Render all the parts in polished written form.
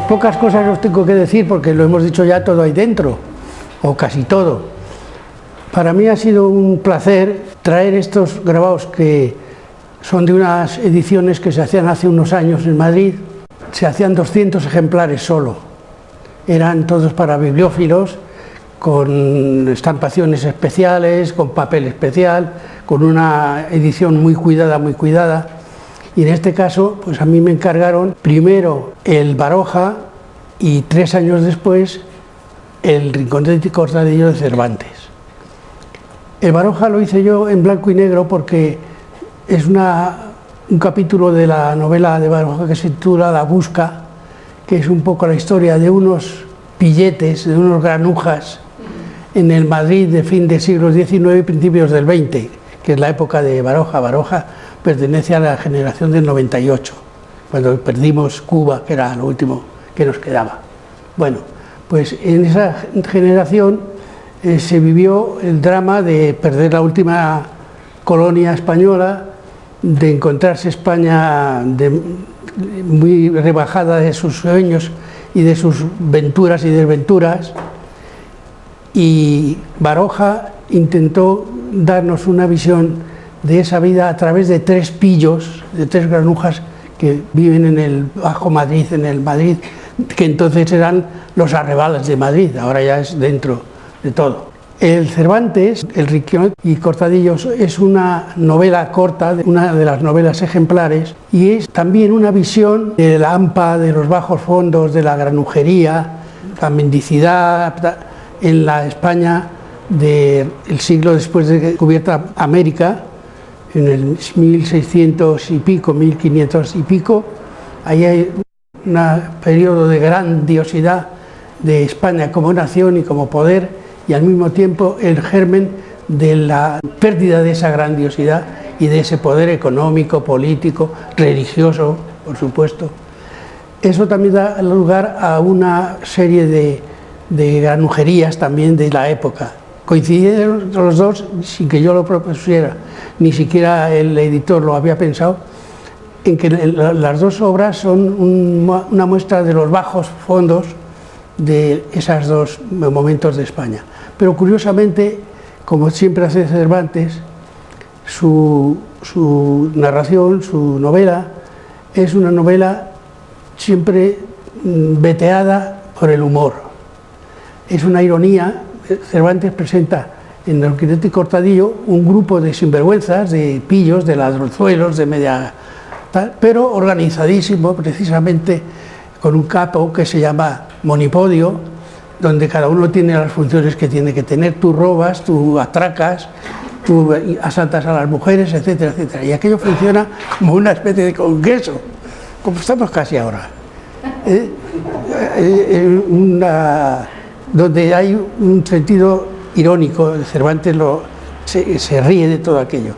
Pocas cosas os tengo que decir porque lo hemos dicho ya, todo ahí dentro, o casi todo. Para mí ha sido un placer traer estos grabados que son de unas ediciones que se hacían hace unos años en Madrid. Se hacían 200 ejemplares solo. Eran todos para bibliófilos, con estampaciones especiales, con papel especial, con una edición muy cuidada, muy cuidada. Y en este caso, pues a mí me encargaron primero el Baroja y 3 años después el Rincón y Cortadillo de Cervantes. El Baroja lo hice yo en blanco y negro porque es un capítulo de la novela de Baroja que se titula La Busca, que es un poco la historia de unos pilletes, de unos granujas en el Madrid de fin del siglo XIX y principios del XX, que es la época de Baroja. Baroja pertenece a la generación del 98, cuando perdimos Cuba, que era lo último que nos quedaba. Bueno, pues en esa generación se vivió el drama de perder la última colonia española, de encontrarse España muy rebajada de sus sueños y de sus venturas y desventuras, y Baroja intentó darnos una visión de esa vida a través de 3 pillos, de 3 granujas que viven en el Bajo Madrid, en el Madrid que entonces eran los arrebales de Madrid, ahora ya es dentro de todo. El Cervantes, el Rincón y Cortadillos, es una novela corta, una de las novelas ejemplares, y es también una visión de la hampa, de los bajos fondos, de la granujería, la mendicidad en la España del siglo después de descubierta América, en el 1600 y pico, 1500 y pico. Ahí hay un periodo de grandiosidad de España como nación y como poder, y al mismo tiempo el germen de la pérdida de esa grandiosidad y de ese poder económico, político, religioso, por supuesto. Eso también da lugar a una serie de granujerías también de la época. Coincidieron los dos sin que yo lo propusiera, ni siquiera el editor lo había pensado, en que las dos obras son una muestra de los bajos fondos de esos dos momentos de España. Pero curiosamente, como siempre hace Cervantes, su narración, su novela, es una novela siempre veteada por el humor. Es una ironía. Cervantes presenta en el Rincón y Cortadillo un grupo de sinvergüenzas, de pillos, de ladronzuelos, de media tal, pero organizadísimo, precisamente con un capo que se llama Monipodio, donde cada uno tiene las funciones que tiene que tener. Tú robas, tú atracas, tú asaltas a las mujeres, etcétera, etcétera. Y aquello funciona como una especie de congreso, como estamos casi ahora. Donde hay un sentido irónico. Cervantes se ríe de todo aquello.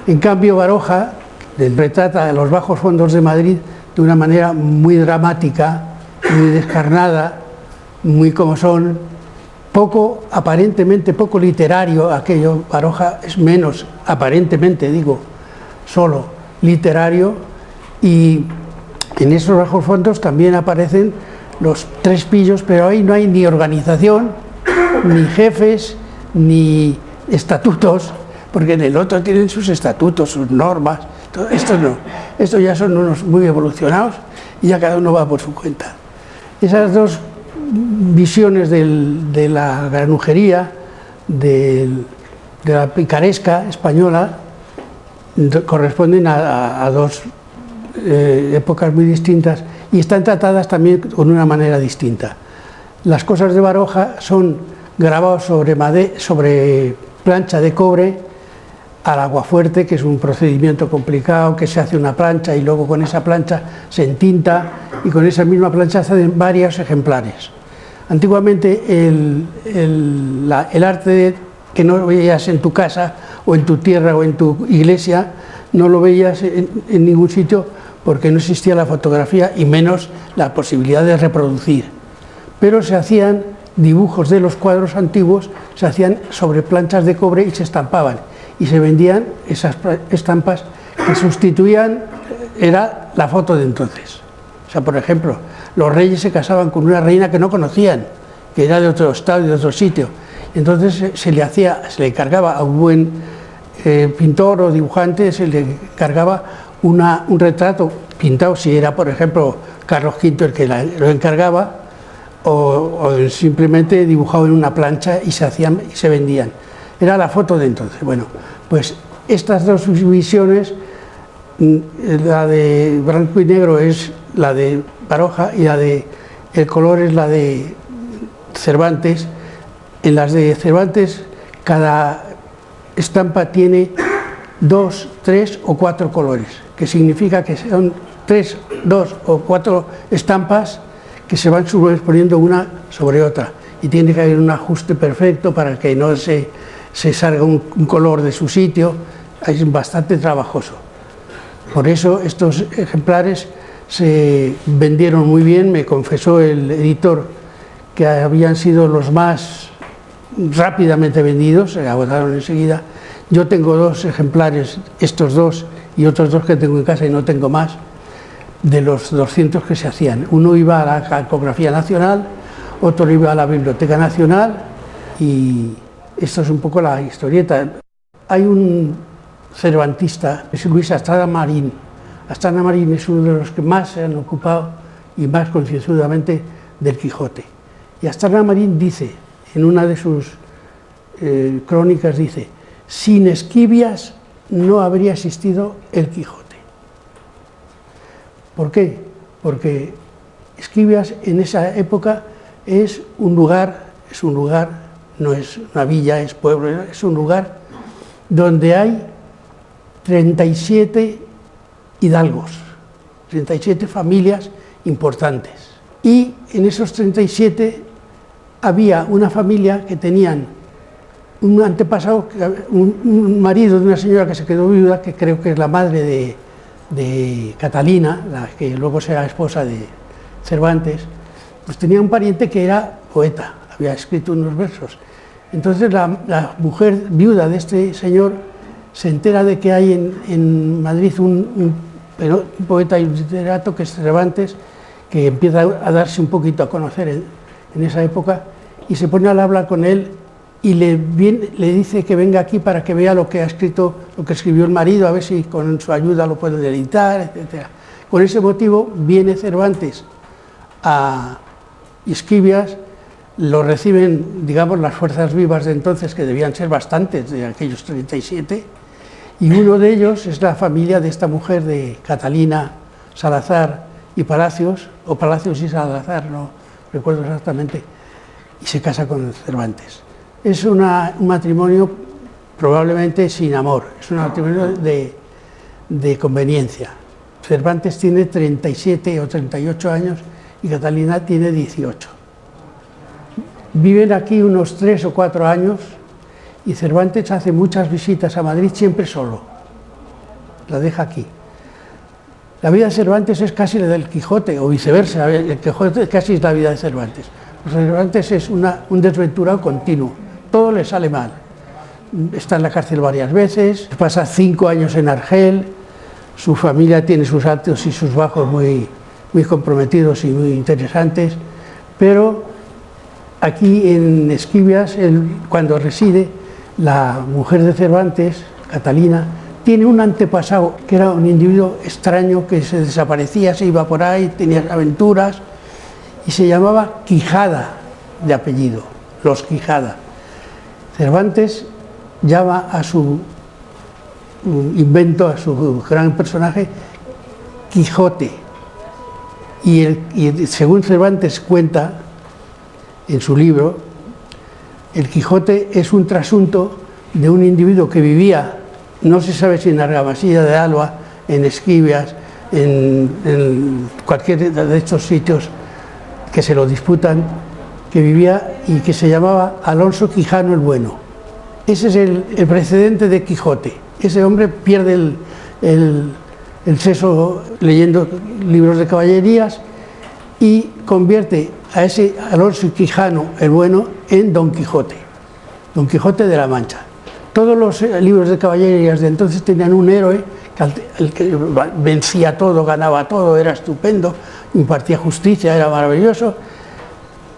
En cambio, Baroja retrata los bajos fondos de Madrid de una manera muy dramática, muy descarnada, muy como son, aparentemente poco literario aquello. Baroja es menos, aparentemente digo, solo literario, y en esos bajos fondos también aparecen los 3 pillos, pero ahí no hay ni organización, ni jefes, ni estatutos, porque en el otro tienen sus estatutos, sus normas. Estos no, estos ya son unos muy evolucionados y ya cada uno va por su cuenta. Esas dos visiones de la granujería, de la picaresca española, corresponden a dos épocas muy distintas y están tratadas también con una manera distinta. Las cosas de Baroja son grabados sobre plancha de cobre al aguafuerte, que es un procedimiento complicado, que se hace una plancha y luego con esa plancha se entinta, y con esa misma plancha se hacen varios ejemplares. Antiguamente el arte que no veías en tu casa o en tu tierra o en tu iglesia, no lo veías en ningún sitio porque no existía la fotografía y menos la posibilidad de reproducir. Pero se hacían dibujos de los cuadros antiguos, se hacían sobre planchas de cobre y se estampaban. Y se vendían esas estampas que sustituían, era la foto de entonces. O sea, por ejemplo, los reyes se casaban con una reina que no conocían, que era de otro estado, de otro sitio. Entonces se le encargaba a un buen pintor o dibujante, se le encargaba un retrato pintado, si era por ejemplo Carlos V el que lo encargaba, o simplemente dibujado en una plancha y se vendían. Era la foto de entonces. Bueno, pues estas dos visiones, la de blanco y negro es la de Baroja y el color es la de Cervantes. En las de Cervantes cada estampa tiene 2, 3 o 4 colores, que significa que son 3, 2 o 4 estampas que se van superponiendo una sobre otra, y tiene que haber un ajuste perfecto para que no se salga un color de su sitio. Es bastante trabajoso. Por eso estos ejemplares se vendieron muy bien. Me confesó el editor que habían sido los más rápidamente vendidos, se agotaron enseguida. Yo tengo 2 ejemplares, estos 2 y otros 2 que tengo en casa y no tengo más, de los 200 que se hacían. Uno iba a la Calcografía Nacional, otro iba a la Biblioteca Nacional, y esto es un poco la historieta. Hay un cervantista, es Luis Astrada Marín. Astrada Marín es uno de los que más se han ocupado y más concienzudamente del Quijote. Y Astrada Marín dice, en una de sus crónicas, dice: sin Esquivias no habría existido el Quijote. ¿Por qué? Porque Esquivias en esa época es un lugar, no es una villa, es pueblo, es un lugar donde hay 37 hidalgos, 37 familias importantes. Y en esos 37 había una familia que tenían un antepasado, un marido de una señora que se quedó viuda, que creo que es la madre de Catalina, la que luego será esposa de Cervantes. Pues tenía un pariente que era poeta, había escrito unos versos. Entonces la mujer viuda de este señor se entera de que hay en Madrid un poeta y un literato que es Cervantes, que empieza a darse un poquito a conocer en esa época, y se pone a hablar con él y le dice que venga aquí para que vea lo que ha escrito, lo que escribió el marido, a ver si con su ayuda lo pueden editar, etc. Con ese motivo viene Cervantes a Esquivias, lo reciben, digamos, las fuerzas vivas de entonces, que debían ser bastantes, de aquellos 37, y uno de ellos es la familia de esta mujer de Catalina Salazar y Palacios, o Palacios y Salazar, no recuerdo exactamente, y se casa con Cervantes. Es un matrimonio probablemente sin amor, es un matrimonio de conveniencia. Cervantes tiene 37 o 38 años y Catalina tiene 18. Viven aquí unos 3 o 4 años y Cervantes hace muchas visitas a Madrid, siempre solo, la deja aquí. La vida de Cervantes es casi la del Quijote, o viceversa, el Quijote casi es la vida de Cervantes. Cervantes es un desventurado continuo, todo le sale mal. Está en la cárcel varias veces, pasa 5 años en Argel, su familia tiene sus altos y sus bajos muy comprometidos y muy interesantes, pero aquí en Esquivias, cuando reside, la mujer de Cervantes, Catalina, tiene un antepasado que era un individuo extraño que se desaparecía, se iba por ahí, tenía aventuras, y se llamaba Quijada de apellido, los Quijada. Cervantes llama a su invento, a su gran personaje, Quijote, y según Cervantes cuenta en su libro, el Quijote es un trasunto de un individuo que vivía, no se sabe si en Argamasilla de Alba, en Esquivias, en cualquier de estos sitios que se lo disputan, que vivía y que se llamaba Alonso Quijano el Bueno. Ese es el precedente de Quijote. Ese hombre pierde el seso leyendo libros de caballerías y convierte a ese Alonso Quijano el Bueno en Don Quijote de la Mancha. Todos los libros de caballerías de entonces tenían un héroe, el que vencía todo, ganaba todo, era estupendo, impartía justicia, era maravilloso,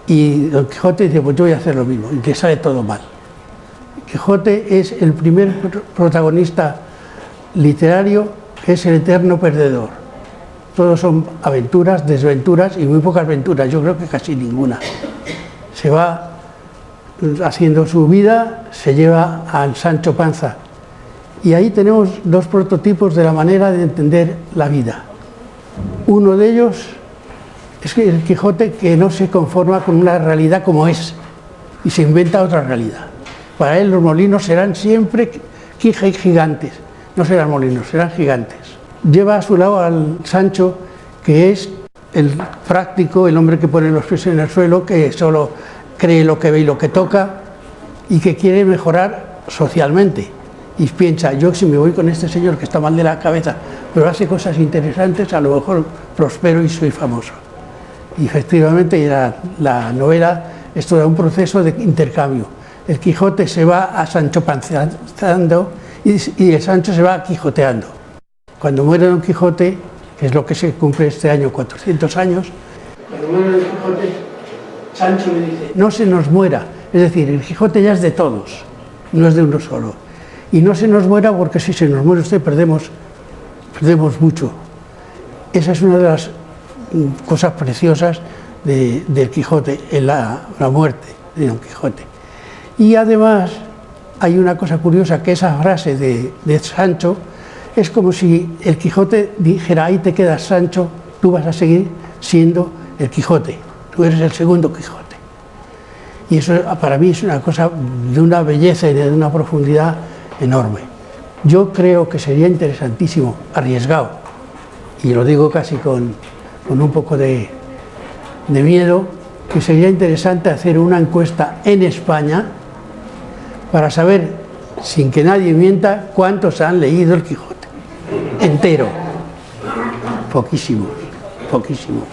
y Don Quijote dice, pues yo voy a hacer lo mismo, y le sale todo mal. Quijote es el primer protagonista literario que es el eterno perdedor. Todos son aventuras, desventuras y muy pocas aventuras, yo creo que casi ninguna. Se va haciendo su vida, se lleva al Sancho Panza. Y ahí tenemos dos prototipos de la manera de entender la vida. Uno de ellos es el Quijote que no se conforma con una realidad como es y se inventa otra realidad. Para él los molinos serán siempre gigantes, no serán molinos, serán gigantes. Lleva a su lado al Sancho, que es el práctico, el hombre que pone los pies en el suelo, que solo cree lo que ve y lo que toca y que quiere mejorar socialmente. Y piensa, yo si me voy con este señor que está mal de la cabeza, pero hace cosas interesantes, a lo mejor prospero y soy famoso. Y efectivamente la novela es todo un proceso de intercambio. El Quijote se va a Sancho Panzando y el Sancho se va quijoteando. Cuando muere Don Quijote, que es lo que se cumple este año, 400 años, cuando muere Don Quijote, Sancho le dice, no se nos muera, es decir, el Quijote ya es de todos, no es de uno solo. Y no se nos muera porque si se nos muere usted perdemos mucho. Esa es una de las cosas preciosas del Quijote, en la muerte de Don Quijote. Y además hay una cosa curiosa, que esa frase de Sancho es como si el Quijote dijera, ahí te quedas Sancho, tú vas a seguir siendo el Quijote, tú eres el segundo Quijote. Y eso para mí es una cosa de una belleza y de una profundidad enorme. Yo creo que sería interesantísimo, arriesgado, y lo digo casi con un poco de miedo, que sería interesante hacer una encuesta en España para saber, sin que nadie mienta, cuántos han leído el Quijote entero. Poquísimos, poquísimos.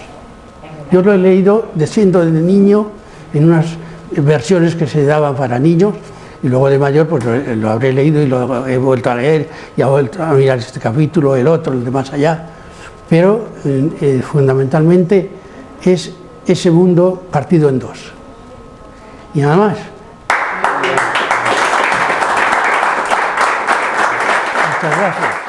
Yo lo he leído siendo de niño en unas versiones que se daban para niños, y luego de mayor pues lo habré leído y lo he vuelto a leer y he vuelto a mirar este capítulo, el otro, el de más allá, pero fundamentalmente es ese mundo partido en dos. Y nada más. Muchas gracias.